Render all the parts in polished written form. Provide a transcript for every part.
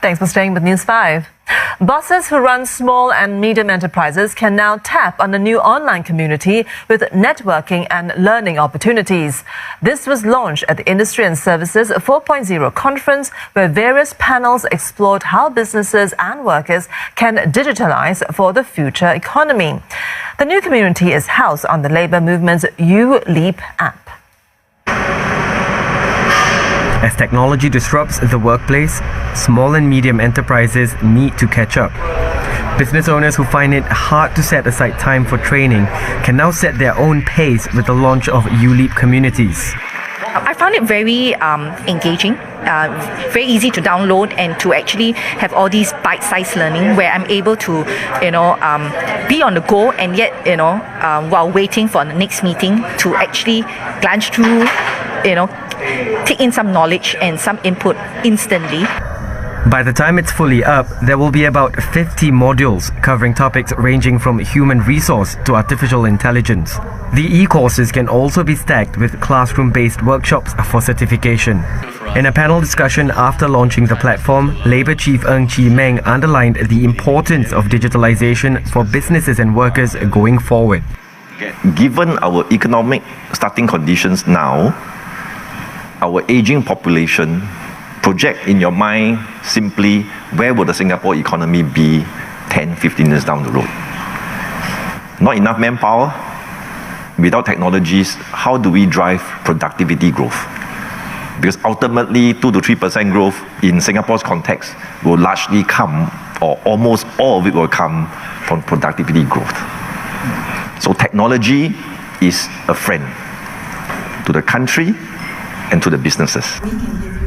Thanks for staying with News 5. Bosses who run small and medium enterprises can now tap on the new online community with networking and learning opportunities. This was launched at the Industry and Services 4.0 conference, where various panels explored how businesses and workers can digitalize for the future economy. The new community is housed on the labor movement's uLeap app. As technology disrupts the workplace, small and medium enterprises need to catch up. Business owners who find it hard to set aside time for training can now set their own pace with the launch of uLeap communities. I found it very engaging, very easy to download and to actually have all these bite-sized learning where I'm able to, be on the go and yet, while waiting for the next meeting to actually glance through, take in some knowledge and some input instantly. By the time it's fully up, there will be about 50 modules covering topics ranging from human resource to artificial intelligence. The e-courses can also be stacked with classroom-based workshops for certification. In a panel discussion after launching the platform, Labour Chief Ng Chee Meng underlined the importance of digitalization for businesses and workers going forward. Given our economic starting conditions now, our aging population, project in your mind simply where will the Singapore economy be 10, 15 years down the road. Not enough manpower. Without technologies, how do we drive productivity growth? Because ultimately 2 to 3% growth in Singapore's context will largely come, or almost all of it will come from productivity growth. So technology is a friend to the country and to the businesses.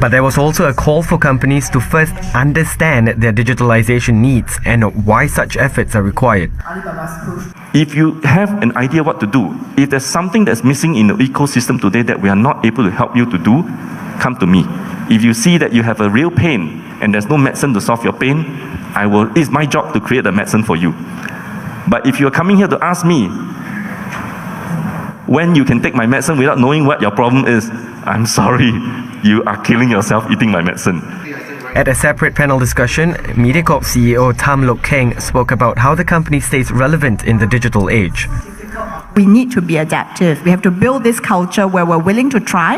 But there was also a call for companies to first understand their digitalization needs and why such efforts are required. If you have an idea what to do, if there's something that's missing in the ecosystem today that we are not able to help you to do, come to me. If you see that you have a real pain and there's no medicine to solve your pain, it's my job to create a medicine for you. But if you're coming here to ask me when you can take my medicine without knowing what your problem is, I'm sorry, you are killing yourself eating my medicine. At a separate panel discussion, Mediacorp CEO Tam Lok Keng spoke about how the company stays relevant in the digital age. We need to be adaptive. We have to build this culture where we're willing to try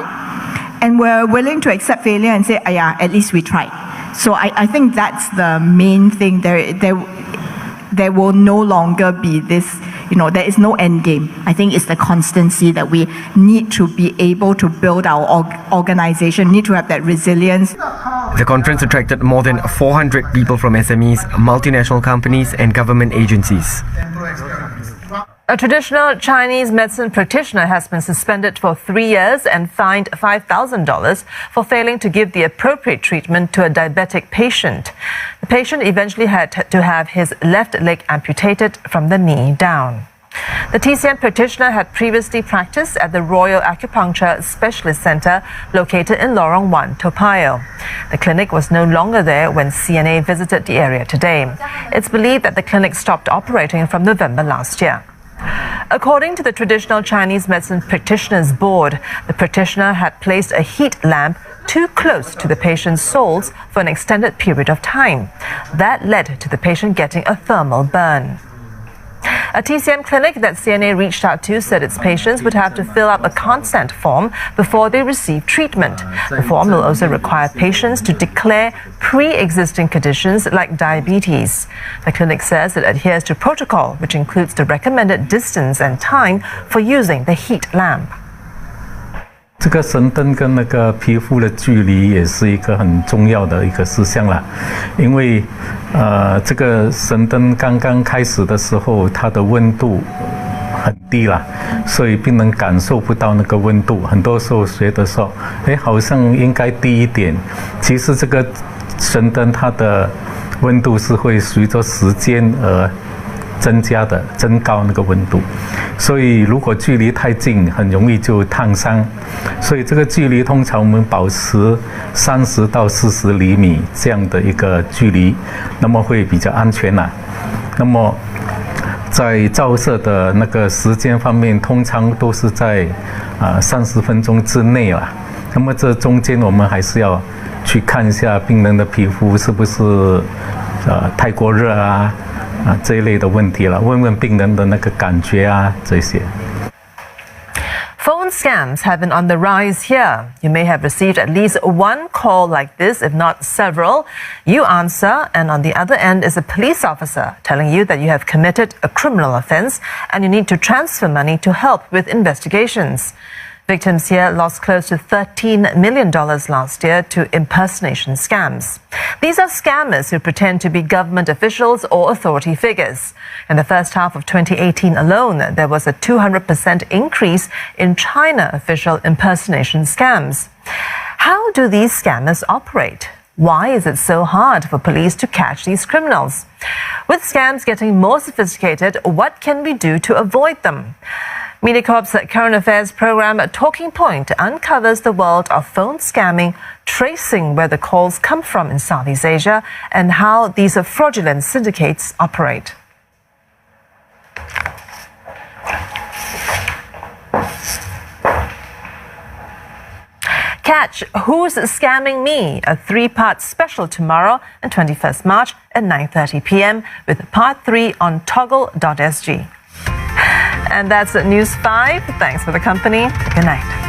and we're willing to accept failure and say, at least we tried. So I think that's the main thing. There will no longer be this, there is no end game. I think it's the constancy that we need to be able to build our organization, need to have that resilience. The conference attracted more than 400 people from SMEs, multinational companies and government agencies. A traditional Chinese medicine practitioner has been suspended for 3 years and fined $5,000 for failing to give the appropriate treatment to a diabetic patient. The patient eventually had to have his left leg amputated from the knee down. The TCM practitioner had previously practiced at the Royal Acupuncture Specialist Centre located in Lorong 1, Toa Payoh. The clinic was no longer there when CNA visited the area today. It's believed that the clinic stopped operating from November last year. According to the Traditional Chinese Medicine Practitioners Board, the practitioner had placed a heat lamp too close to the patient's soles for an extended period of time. That led to the patient getting a thermal burn. A TCM clinic that CNA reached out to said its patients would have to fill up a consent form before they receive treatment. The form will also require patients to declare pre-existing conditions like diabetes. The clinic says it adheres to protocol, which includes the recommended distance and time for using the heat lamp. 这个神灯跟那个皮肤的距离也是一个很重要的一个事项啦，因为这个神灯刚刚开始的时候，它的温度很低啦，所以病人感受不到那个温度，很多时候觉得说，好像应该低一点，其实这个神灯它的温度是会随着时间而增高那个温度，所以如果距离太近，很容易就烫伤。所以这个距离通常我们保持30到40厘米这样的一个距离，那么会比较安全啦。那么在照射的那个时间方面，通常都是在30分钟之内啦。那么这中间我们还是要去看一下病人的皮肤是不是太过热啊这一类的问题了，问问病人的那个感觉啊这些。Phone scams have been on the rise here. You may have received at least one call like this, if not several. You answer, and on the other end is a police officer telling you that you have committed a criminal offense and you need to transfer money to help with investigations. Victims here lost close to $13 million last year to impersonation scams. These are scammers who pretend to be government officials or authority figures. In the first half of 2018 alone, there was a 200% increase in China official impersonation scams. How do these scammers operate? Why is it so hard for police to catch these criminals? With scams getting more sophisticated, what can we do to avoid them? Mediacorp's current affairs program Talking Point uncovers the world of phone scamming, tracing where the calls come from in Southeast Asia and how these fraudulent syndicates operate. Catch Who's Scamming Me, a 3-part special tomorrow and 21st March at 9:30 p.m. with part 3 on toggle.sg. And that's News 5. Thanks for the company. Good night.